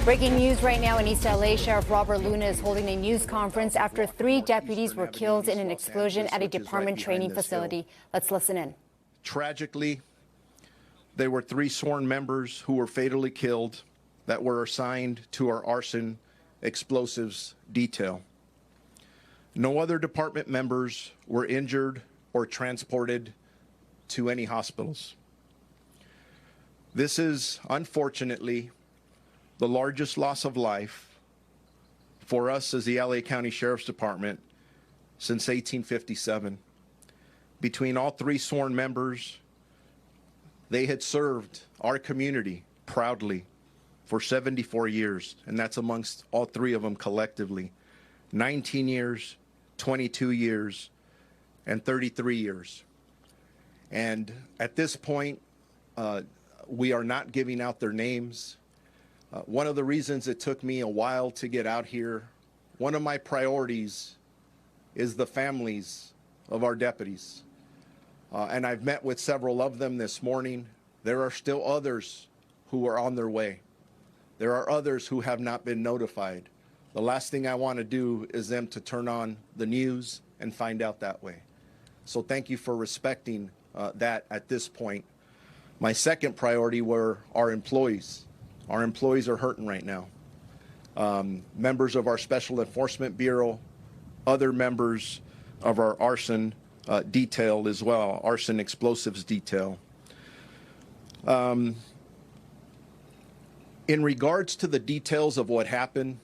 Breaking news right now in East LA. Sheriff Robert Luna is holding a news conference after 3 deputies were killed in an explosion at a department training facility. Let's listen in. Tragically, there were 3 sworn members who were fatally killed that were assigned to our arson explosives detail. No other department members were injured or transported to any hospitals. This is, unfortunately, the largest loss of life for us as the LA County Sheriff's Department since 1857. Between all 3 sworn members, they had served our community proudly for 74 years, and that's amongst all 3 of them collectively. 19 years, 22 years, and 33 years. And at this point, we are not giving out their names. One of the reasons it took me a while to get out here, one of my priorities is the families of our deputies. And I've met with several of them this morning. There are still others who are on their way. There are others who have not been notified. The last thing I want to do is them to turn on the news and find out that way. So thank you for respecting that at this point. My second priority were our employees. Our employees are hurting right now. Members of our Special Enforcement Bureau, other members of our arson detail as well, arson explosives detail. In regards to the details of what happened,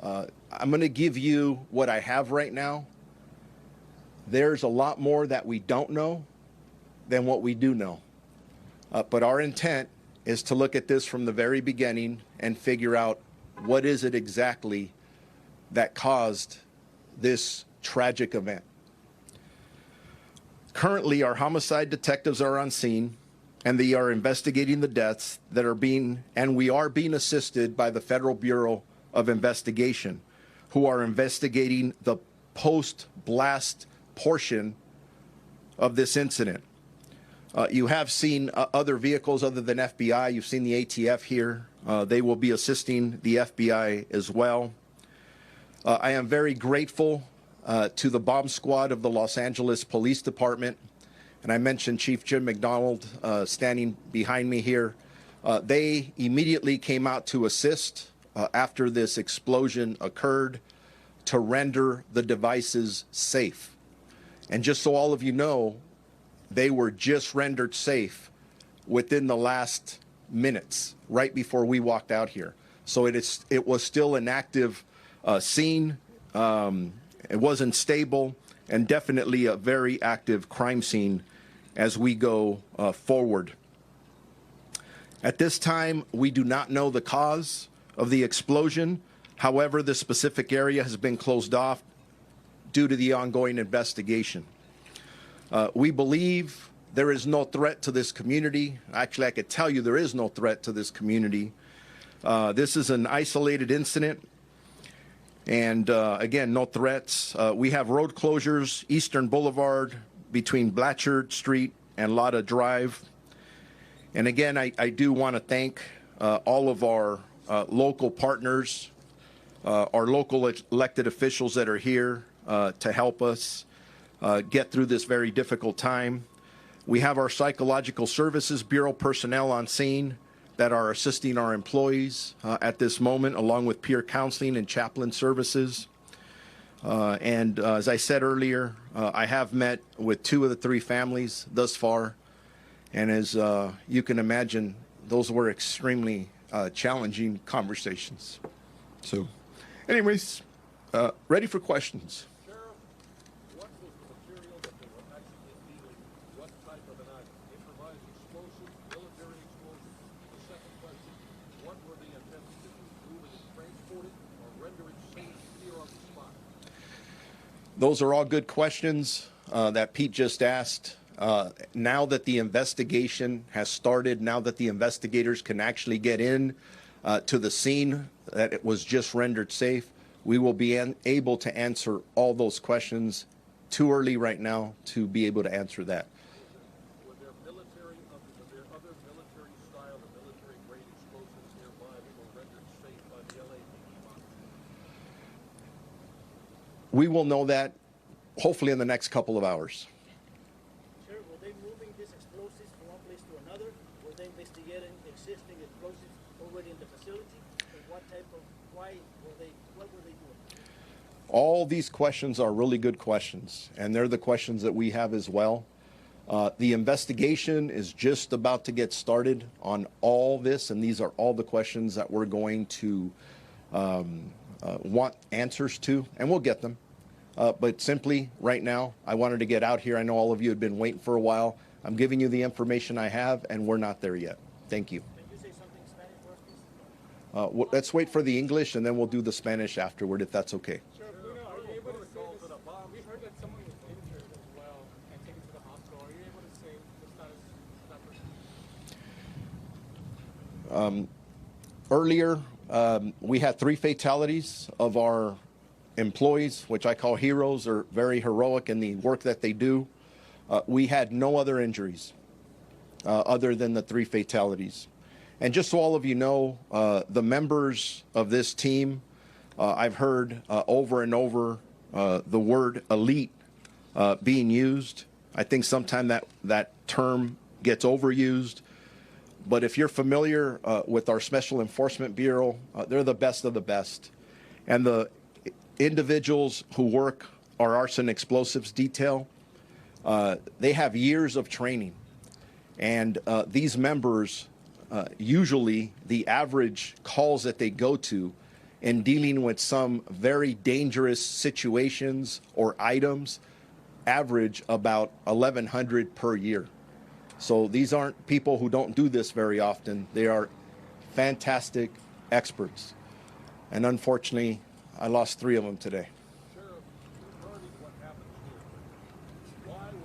I'm going to give you what I have right now. There's a lot more that we don't know than what we do know. But our intent is to look at this from the very beginning and figure out what is it exactly that caused this tragic event. Currently, our homicide detectives are on scene, and they are investigating the deaths that are we are being assisted by the Federal Bureau of Investigation, who are investigating the post-blast portion of this incident. You have seen other vehicles other than FBI. You've seen the ATF here. They will be assisting the FBI as well. I am very grateful to the bomb squad of the Los Angeles Police Department. And I mentioned Chief Jim McDonald standing behind me here. They immediately came out to assist after this explosion occurred to render the devices safe. And just so all of you know, they were just rendered safe within the last minutes, right before we walked out here. So it was still an active scene. It wasn't stable, and definitely a very active crime scene as we go forward. At this time, we do not know the cause of the explosion. However, the specific area has been closed off due to the ongoing investigation. We believe there is no threat to this community. Actually, I could tell you there is no threat to this community. This is an isolated incident. And again, no threats. We have road closures, Eastern Boulevard between Blatchard Street and Lotta Drive. And again, I do want to thank all of our local partners, our local elected officials that are here to help us get through this very difficult time. We have our Psychological Services Bureau personnel on scene that are assisting our employees at this moment, along with peer counseling and chaplain services. And as I said earlier, I have met with 2 of the 3 families thus far. And as you can imagine, those were extremely challenging conversations. So anyways, ready for questions. Those are all good questions that Pete just asked. Now that the investigation has started, now that the investigators can actually get in to the scene that it was just rendered safe, we will be able to answer all those questions. Too early right now to be able to answer that. Were there other military style or military grade explosives nearby that were rendered safe? We will know that hopefully in the next couple of hours. Sheriff, were they moving these explosives from one place to another? Were they investigating existing explosives already in the facility? And what were they doing? All these questions are really good questions, and they're the questions that we have as well. The investigation is just about to get started on all this, and these are all the questions that we're going to want answers to, and we'll get them. But simply, right now, I wanted to get out here. I know all of you have been waiting for a while. I'm giving you the information I have, and we're not there yet. Thank you. Can you say something in Spanish for us, please? Let's wait for the English, and then we'll do the Spanish afterward, if that's okay. Sheriff, are you able to say this? We heard that someone was injured as well and taken to the hospital. Are you able to say the status of that person? Earlier, we had 3 fatalities of our employees, which I call heroes, or very heroic in the work that they do. We had no other injuries other than the 3 fatalities. And just so all of you know, the members of this team, I've heard over and over the word elite being used. I think sometimes that term gets overused. But if you're familiar with our Special Enforcement Bureau, they're the best of the best. And the individuals who work our arson explosives detail, they have years of training. And these members, usually the average calls that they go to in dealing with some very dangerous situations or items average about 1,100 per year. So these aren't people who don't do this very often. They are fantastic experts. And unfortunately, I lost 3 of them today.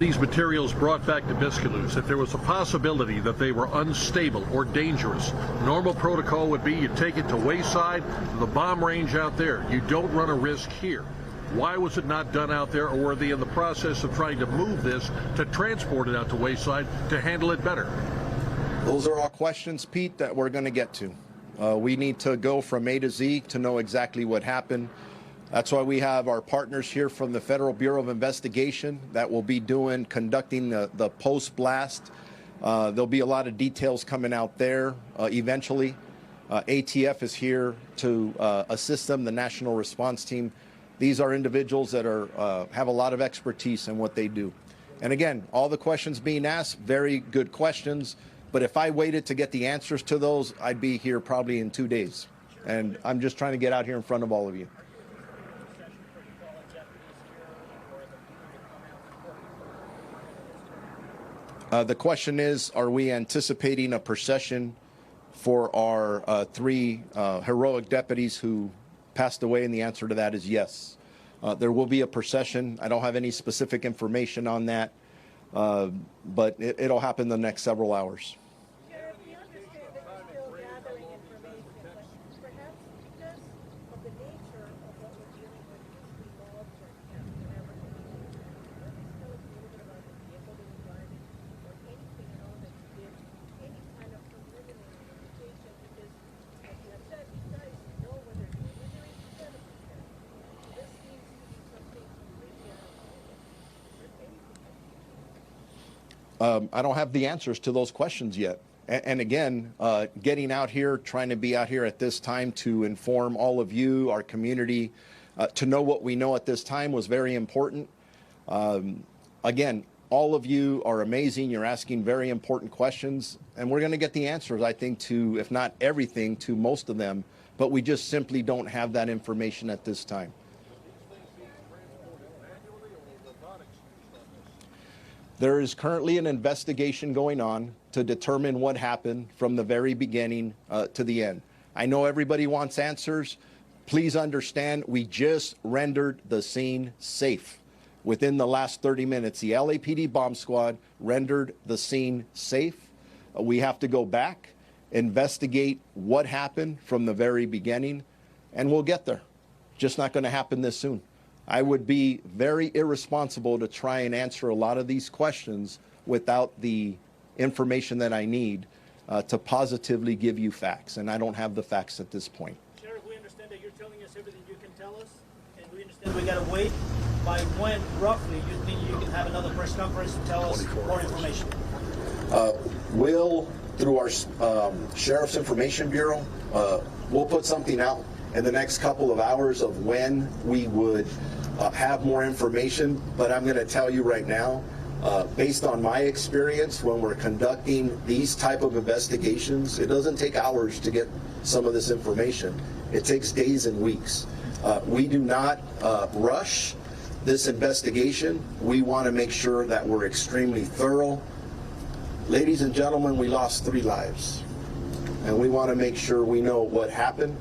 These materials brought back to Biscaloos, if there was a possibility that they were unstable or dangerous, normal protocol would be you take it to Wayside, the bomb range out there. You don't run a risk here. Why was it not done out there, or were they in the process of trying to move this to transport it out to Wayside to handle it better? Those are all questions, Pete, that we're going to get to. We need to go from A to Z to know exactly what happened. That's why we have our partners here from the Federal Bureau of Investigation that will be conducting the post-blast. There'll be a lot of details coming out there eventually. ATF is here to assist them, the National Response Team. These are individuals that have a lot of expertise in what they do. And again, all the questions being asked, very good questions. But if I waited to get the answers to those, I'd be here probably in 2 days. And I'm just trying to get out here in front of all of you. The question is, are we anticipating a procession for our 3 heroic deputies who passed away? And the answer to that is yes. There will be a procession. I don't have any specific information on that, but it'll happen the next several hours. Sheriff, we understand that you're still gathering information, but perhaps because of the nature of what we're dealing with, these logs or camps, whatever, let me tell us a little bit about the vehicle that was driving, or anything at all that you did, any kind of preliminary indication, because as you have said, you guys know what they're doing. When they're in front of you, this seems to be something completely out of order. Is there anything? I don't have the answers to those questions yet. And again, getting out here, trying to be out here at this time to inform all of you, our community, to know what we know at this time was very important. Again, all of you are amazing. You're asking very important questions, and we're going to get the answers, I think, to, if not everything, to most of them. But we just simply don't have that information at this time. There is currently an investigation going on to determine what happened from the very beginning to the end. I know everybody wants answers. Please understand, we just rendered the scene safe. Within the last 30 minutes, the LAPD bomb squad rendered the scene safe. We have to go back, investigate what happened from the very beginning, and we'll get there. Just not going to happen this soon. I would be very irresponsible to try and answer a lot of these questions without the information that I need to positively give you facts, and I don't have the facts at this point. Sheriff, we understand that you're telling us everything you can tell us, and we understand we gotta wait. By when, roughly, you think you can have another press conference to tell us more information? We'll, through our Sheriff's Information Bureau, we'll put something out in the next couple of hours of when we would have more information. But I'm going to tell you right now, based on my experience, when we're conducting these type of investigations, it doesn't take hours to get some of this information. It takes days and weeks. We do not rush this investigation. We want to make sure that we're extremely thorough. Ladies and gentlemen, we lost 3 lives, and we want to make sure we know what happened.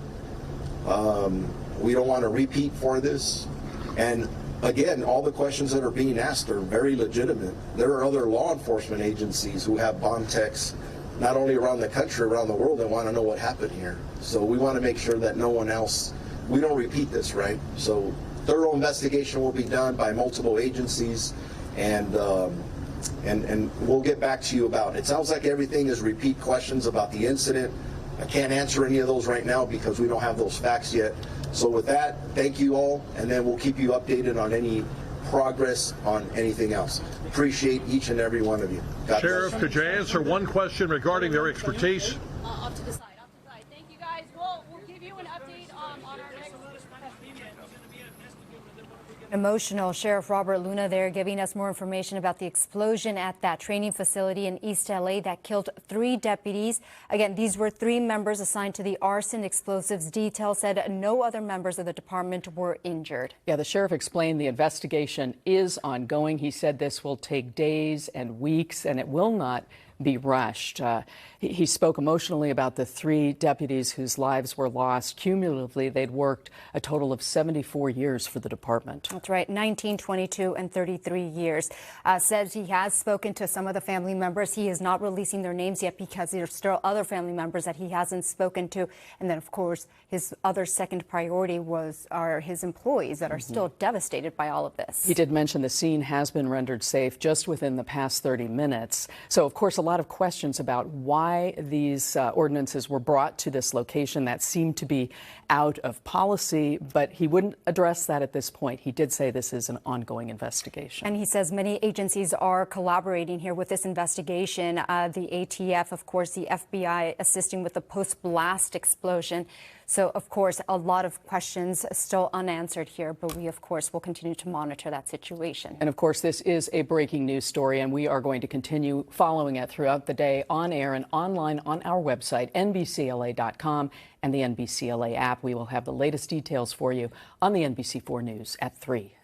We don't want to repeat for this. And again, all the questions that are being asked are very legitimate. There are other law enforcement agencies who have bomb techs, not only around the country, around the world, that want to know what happened here. So we want to make sure that no one else, we don't repeat this, right? So thorough investigation will be done by multiple agencies, and we'll get back to you about it. It sounds like everything is repeat questions about the incident. I can't answer any of those right now because we don't have those facts yet. So with that, thank you all, and then we'll keep you updated on any progress on anything else. Appreciate each and every one of you. God Sheriff, bless. could you answer one question regarding their expertise? Off to the side, off to the side. Thank you guys. We'll give you an update on our next. Emotional. Sheriff Robert Luna there giving us more information about the explosion at that training facility in East LA that killed 3 deputies. Again, these were 3 members assigned to the arson explosives detail. Said no other members of the department were injured. Yeah, the sheriff explained the investigation is ongoing. He said this will take days and weeks, and it will not be rushed. He spoke emotionally about the 3 deputies whose lives were lost. Cumulatively, they'd worked a total of 74 years for the department. That's right, 19, 22, and 33 years. Says he has spoken to some of the family members. He is not releasing their names yet because there's still other family members that he hasn't spoken to. And then, of course, his other second priority are his employees that are still devastated by all of this. He did mention the scene has been rendered safe just within the past 30 minutes. So, of course, a lot of questions about why these ordinances were brought to this location that seemed to be out of policy, but he wouldn't address that at this point. He did say this is an ongoing investigation. And he says many agencies are collaborating here with this investigation. The ATF, of course, the FBI assisting with the post-blast explosion. So, of course, a lot of questions still unanswered here, but we, of course, will continue to monitor that situation. And, of course, this is a breaking news story, and we are going to continue following it throughout the day on air and online on our website, NBCLA.com, and the NBCLA app. We will have the latest details for you on the NBC4 News at 3.